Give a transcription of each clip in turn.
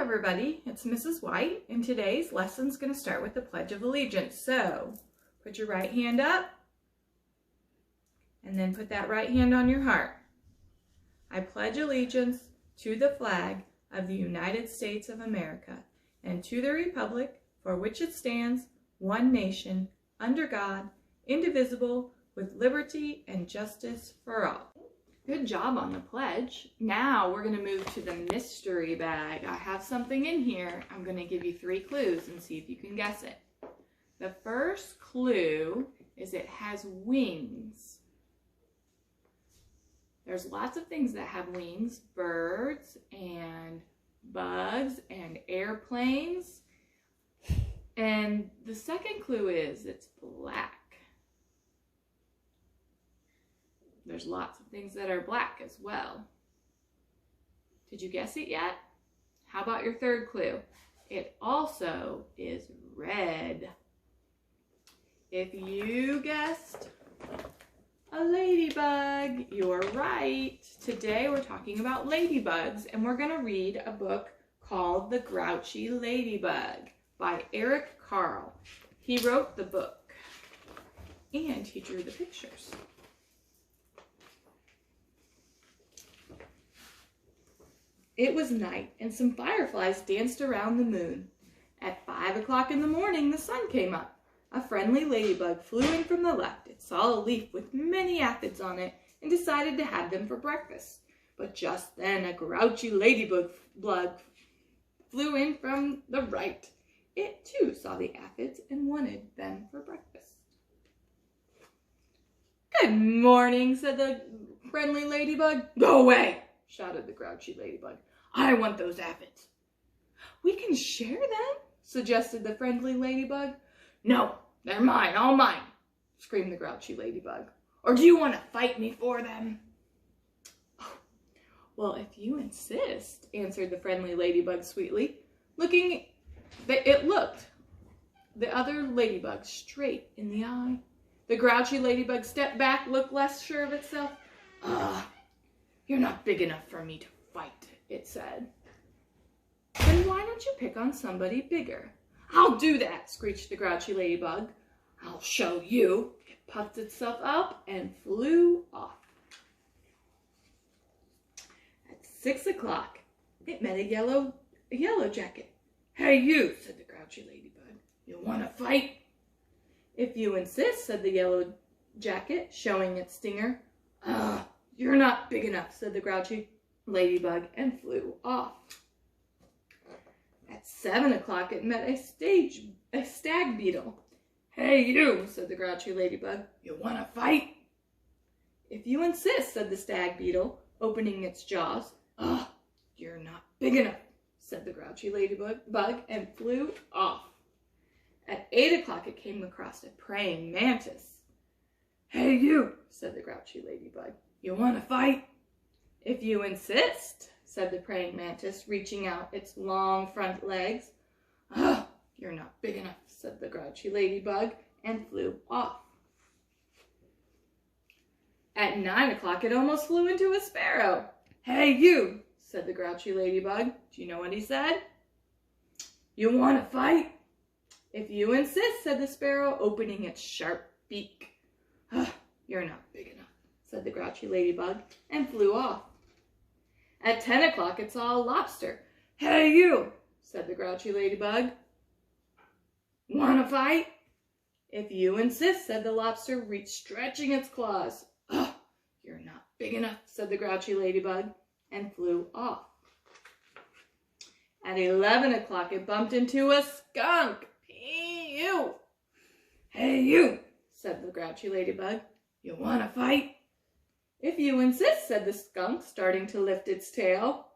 everybody, it's Mrs. White, and today's lesson is going to start with the Pledge of Allegiance. So, put your right hand up, and then put that right hand on your heart. I pledge allegiance to the flag of the United States of America, and to the republic for which it stands, one nation, under God, indivisible, with liberty and justice for all. Good job on the pledge. Now we're going to move to the mystery bag. I have something in here. I'm going to give you 3 clues and see if you can guess it. The first clue is it has wings. There's lots of things that have wings. Birds and bugs and airplanes. And the second clue is it's black. There's lots of things that are black as well. Did you guess it yet? How about your third clue? It also is red. If you guessed a ladybug, you're right. Today we're talking about ladybugs, and we're going to read a book called The Grouchy Ladybug by Eric Carle. He wrote the book, and he drew the pictures. It was night, and some fireflies danced around the moon. At 5 o'clock in the morning, the sun came up. A friendly ladybug flew in from the left. It saw a leaf with many aphids on it and decided to have them for breakfast. But just then, a grouchy ladybug flew in from the right. It, too, saw the aphids and wanted them for breakfast. "Good morning," said the friendly ladybug. "Go away," shouted the grouchy ladybug. "I want those aphids." "We can share them," suggested the friendly ladybug. "No, they're mine, all mine," screamed the grouchy ladybug. "Or do you want to fight me for them?" "Oh, well, if you insist," answered the friendly ladybug sweetly. It looked the other ladybug straight in the eye. The grouchy ladybug stepped back, looked less sure of itself. "You're not big enough for me to fight," it said. "Then why don't you pick on somebody bigger?" "I'll do that," screeched the grouchy ladybug. "I'll show you." It puffed itself up and flew off. At 6 o'clock, it met a yellow jacket. "Hey, you," said the grouchy ladybug. "You want to fight?" "If you insist," said the yellow jacket, showing its stinger. "You're not big enough," said the grouchy ladybug, and flew off. At 7 o'clock, it met a stag beetle. "Hey, you," said the grouchy ladybug. "You want to fight?" "If you insist," said the stag beetle, opening its jaws. "You're not big enough," said the grouchy ladybug, and flew off. At 8 o'clock, it came across a praying mantis. "Hey, you," said the grouchy ladybug. "You want to fight?" "If you insist," said the praying mantis, reaching out its long front legs. "You're not big enough," said the grouchy ladybug, and flew off. At 9 o'clock, it almost flew into a sparrow. "Hey, you," said the grouchy ladybug. Do you know what he said? "You want to fight?" "If you insist," said the sparrow, opening its sharp beak. "You're not big enough," said the grouchy ladybug, and flew off. At 10 o'clock, it saw a lobster. "Hey, you," said the grouchy ladybug. "Want to fight?" "If you insist," said the lobster, stretching its claws. "You're not big enough," said the grouchy ladybug, and flew off. At 11 o'clock, it bumped into a skunk. "Ew!" "Hey, you," said the grouchy ladybug. "You want to fight?" "If you insist," said the skunk, starting to lift its tail.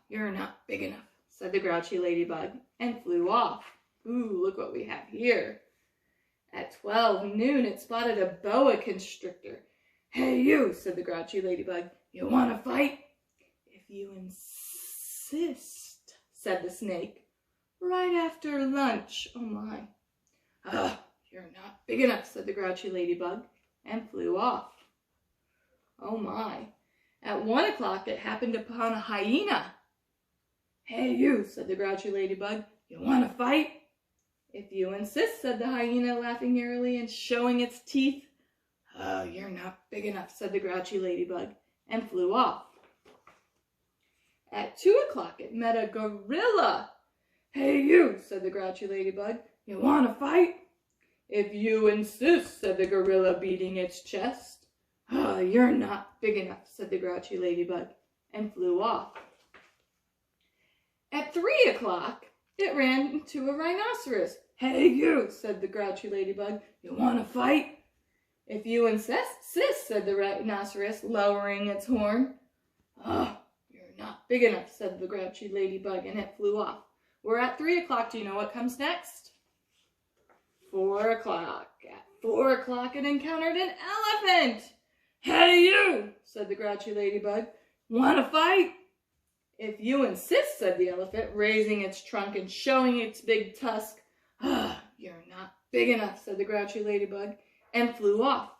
"You're not big enough," said the grouchy ladybug, and flew off. Ooh, look what we have here. At 12 noon, it spotted a boa constrictor. "Hey, you," said the grouchy ladybug. "You want to fight?" "If you insist," said the snake. "Right after lunch." Oh my. "You're not big enough," said the grouchy ladybug, and flew off. Oh my. At 1 o'clock, it happened upon a hyena. Hey you, said the grouchy ladybug, you want to fight? If you insist, said the hyena, laughing eerily and showing its teeth. Oh, you're not big enough, said the grouchy ladybug, and flew off. At 2 o'clock, it met a gorilla. Hey you, said the grouchy ladybug, you want to fight? If you insist, said the gorilla, beating its chest. Oh, you're not big enough, said the grouchy ladybug, and flew off. At 3 o'clock, it ran into a rhinoceros. Hey you, said the grouchy ladybug, you want to fight? If you insist, said the rhinoceros, lowering its horn. Oh, you're not big enough, said the grouchy ladybug, and it flew off. We're at 3 o'clock. Do you know what comes next? 4 o'clock. At 4 o'clock, it encountered an elephant. Hey you, said the grouchy ladybug, want to fight? If you insist, said the elephant, raising its trunk and showing its big tusk. Ah, you're not big enough, said the grouchy ladybug, and flew off.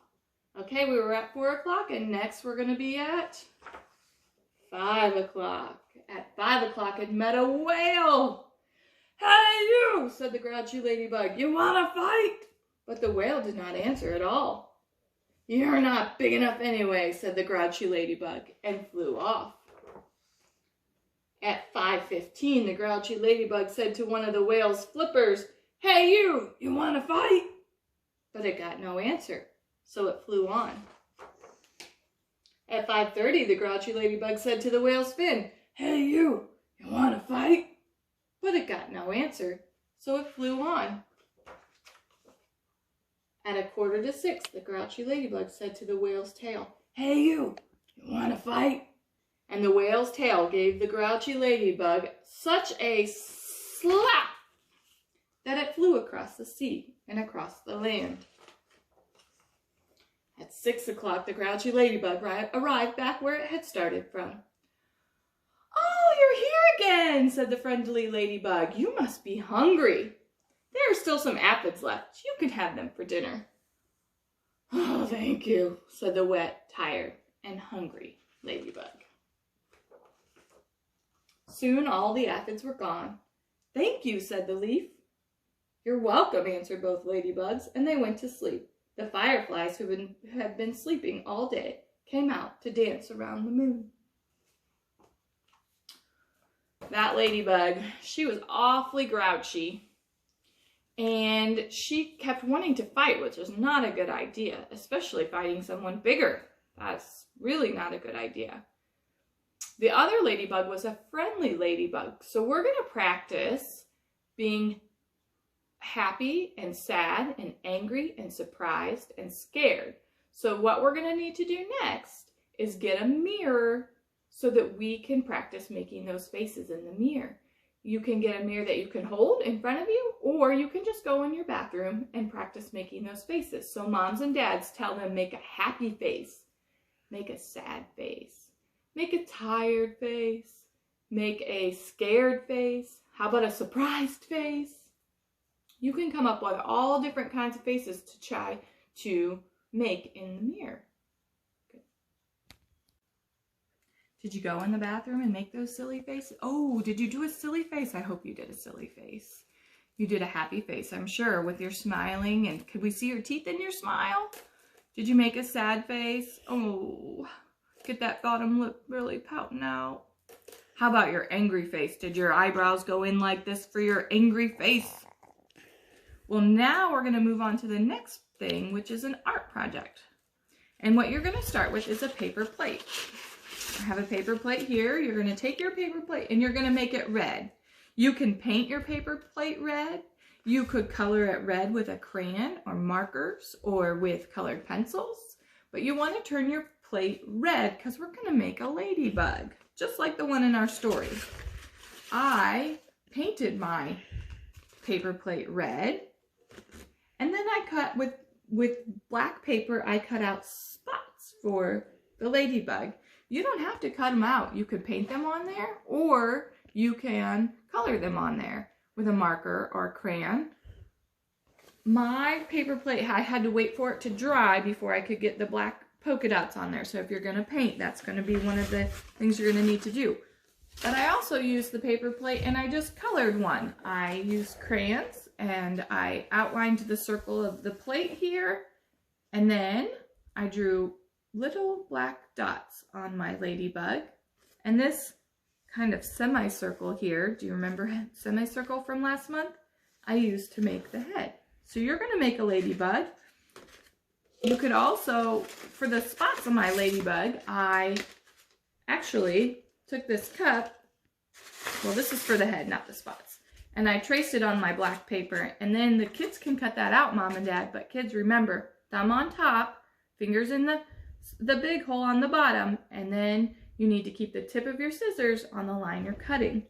Okay, we were at 4 o'clock, and next we're going to be at 5 o'clock. At 5 o'clock, it met a whale. Hey you, said the grouchy ladybug, you want to fight? But the whale did not answer at all. You're not big enough anyway, said the grouchy ladybug, and flew off. At 5:15, the grouchy ladybug said to one of the whale's flippers, Hey you want to fight? But it got no answer, so it flew on. At 5:30, the grouchy ladybug said to the whale's fin, Hey you want to fight? But it got no answer, so it flew on. At 5:45, the grouchy ladybug said to the whale's tail, Hey you want to fight? And the whale's tail gave the grouchy ladybug such a slap that it flew across the sea and across the land. At 6 o'clock, the grouchy ladybug arrived back where it had started from. Oh, you're here again, said the friendly ladybug. You must be hungry. There are still some aphids left. You can have them for dinner. Oh, thank you, said the wet, tired, and hungry ladybug. Soon all the aphids were gone. Thank you, said the leaf. You're welcome, answered both ladybugs, and they went to sleep. The fireflies, who had been sleeping all day, came out to dance around the moon. That ladybug, she was awfully grouchy, and she kept wanting to fight, which was not a good idea, especially fighting someone bigger. That's really not a good idea. The other ladybug was a friendly ladybug, so we're going to practice being happy and sad and angry and surprised and scared. So what we're going to need to do next is get a mirror so that we can practice making those faces in the mirror. You can get a mirror that you can hold in front of you, or you can just go in your bathroom and practice making those faces. So moms and dads tell them, make a happy face, make a sad face, make a tired face, make a scared face. How about a surprised face? You can come up with all different kinds of faces to try to make in the mirror. Good. Did you go in the bathroom and make those silly faces? Oh, did you do a silly face? I hope you did a silly face. You did a happy face, I'm sure, with your smiling. And could we see your teeth in your smile? Did you make a sad face? Oh, get that bottom lip really pouting out. How about your angry face? Did your eyebrows go in like this for your angry face? Well, now we're going to move on to the next thing, which is an art project. And what you're going to start with is a paper plate. I have a paper plate here. You're going to take your paper plate and you're going to make it red. You can paint your paper plate red. You could color it red with a crayon or markers or with colored pencils. But you want to turn your plate red because we're going to make a ladybug, just like the one in our story. I painted my paper plate red. And then I cut with black paper, I cut out spots for the ladybug. You don't have to cut them out. You could paint them on there, or you can color them on there with a marker or a crayon. My paper plate, I had to wait for it to dry before I could get the black polka dots on there. So if you're going to paint, that's going to be one of the things you're going to need to do. But I also used the paper plate and I just colored one. I used crayons and I outlined the circle of the plate here, and then I drew little black dots on my ladybug. And this kind of semicircle here, do you remember semicircle from last month? I used to make the head. So you're going to make a ladybug. You could also, for the spots on my ladybug, I actually took this cup, well, this is for the head, not the spots, and I traced it on my black paper, and then the kids can cut that out, Mom and Dad, but kids, remember, thumb on top, fingers in the big hole on the bottom, and then you need to keep the tip of your scissors on the line you're cutting.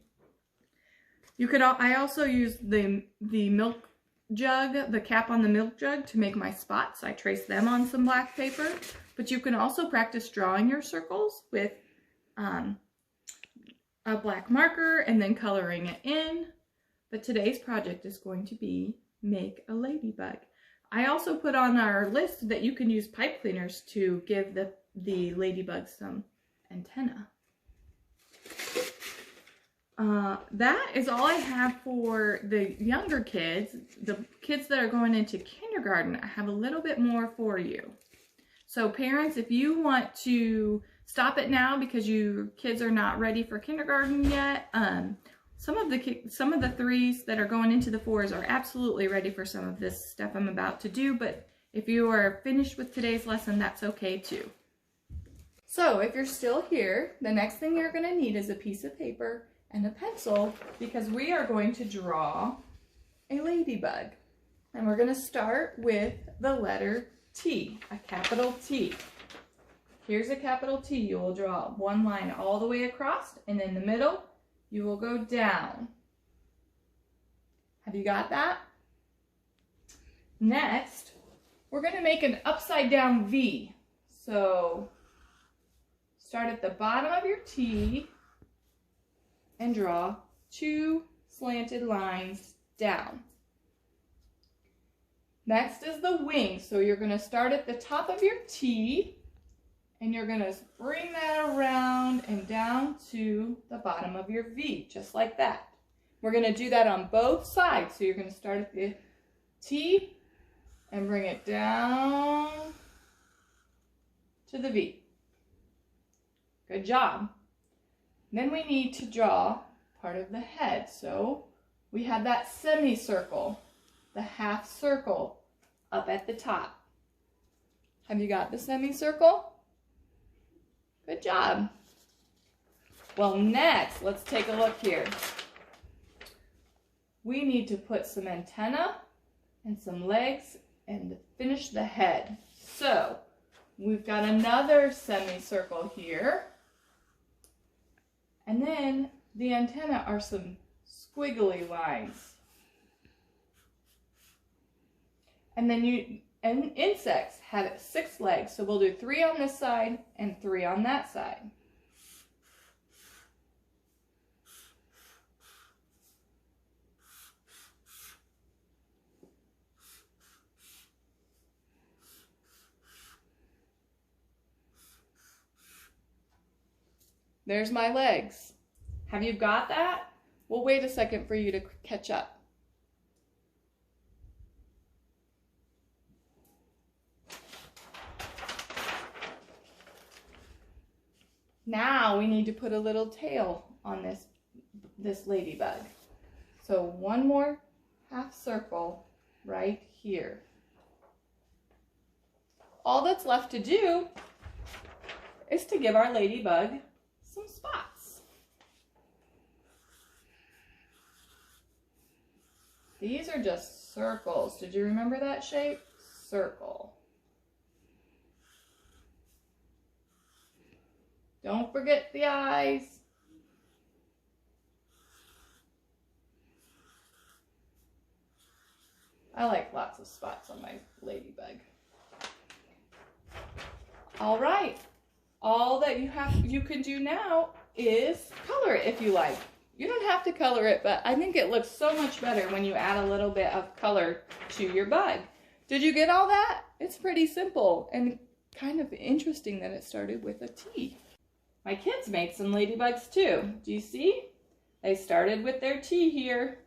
I also used the milk jug, the cap on the milk jug, to make my spots. I traced them on some black paper, but you can also practice drawing your circles with a black marker and then coloring it in. But today's project is going to be make a ladybug. I also put on our list that you can use pipe cleaners to give the ladybug some antenna. That is all I have for the younger kids. The kids that are going into kindergarten, I have a little bit more for you. So parents, if you want to stop it now because your kids are not ready for kindergarten yet, some of the threes that are going into the fours are absolutely ready for some of this stuff I'm about to do, but if you are finished with today's lesson, that's okay too. So if you're still here, the next thing you're going to need is a piece of paper and a pencil, because we are going to draw a ladybug. And we're going to start with the letter T, a capital T. Here's a capital T. You will draw one line all the way across, and in the middle, you will go down. Have you got that? Next, we're going to make an upside down V. So start at the bottom of your T and draw 2 slanted lines down. Next is the wing. So you're going to start at the top of your T and you're going to bring that around and down to the bottom of your V, just like that. We're going to do that on both sides. So you're going to start at the T and bring it down to the V. Good job. Then we need to draw part of the head. So we have that semicircle, the half circle up at the top. Have you got the semicircle? Good job. Well, next, let's take a look here. We need to put some antenna and some legs and finish the head. So we've got another semicircle here. And then the antenna are some squiggly lines. And then insects have 6 legs, so we'll do 3 on this side and 3 on that side. There's my legs. Have you got that? We'll wait a second for you to catch up. Now we need to put a little tail on this ladybug. So one more half circle right here. All that's left to do is to give our ladybug some spots. These are just circles. Did you remember that shape? Circle. Don't forget the eyes. I like lots of spots on my ladybug. All right. All that you can do now is color it if you like. You don't have to color it, but I think it looks so much better when you add a little bit of color to your bug. Did you get all that? It's pretty simple and kind of interesting that it started with a T. My kids made some ladybugs too. Do you see? They started with their tea here.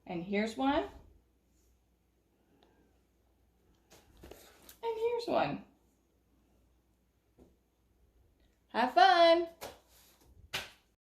And here's one. And here's one. Have fun.